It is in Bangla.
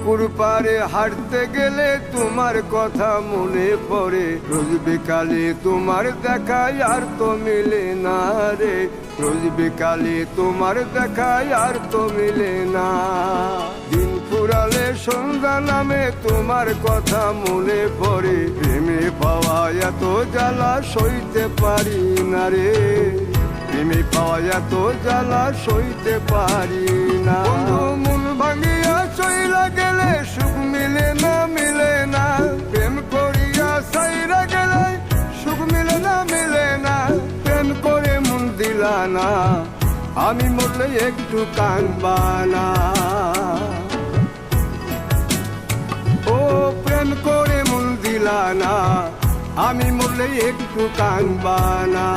পুকুর পাড়ে হাঁটতে গেলে তোমার কথা মনে পড়ে, রোজ বিকালে তোমার দেখায় আর তো মিলে না রে, রোজ বিকালে তোমার দেখায় আর তো মিলে না। দিন ফুরালে সন্ধ্যা নামে তোমার কথা মনে পড়ে, প্রেমে পাওয়া এত জ্বালা সইতে পারি না রে, প্রেমে পাওয়া এত জ্বালা সইতে পারি না। মন ভাঙিয়া চইলা গেলে সুখ মিলে না, মিলে না, প্রেম করিয়া সাইরা গেলে সুখ মিলে না, মিলে না, প্রেম করে মন দিলা না, আমি মরলে একটু কাঁদবা না। ও প্রেম করে মন দিলা না, আমি মরলে একটু কাঁদবা না।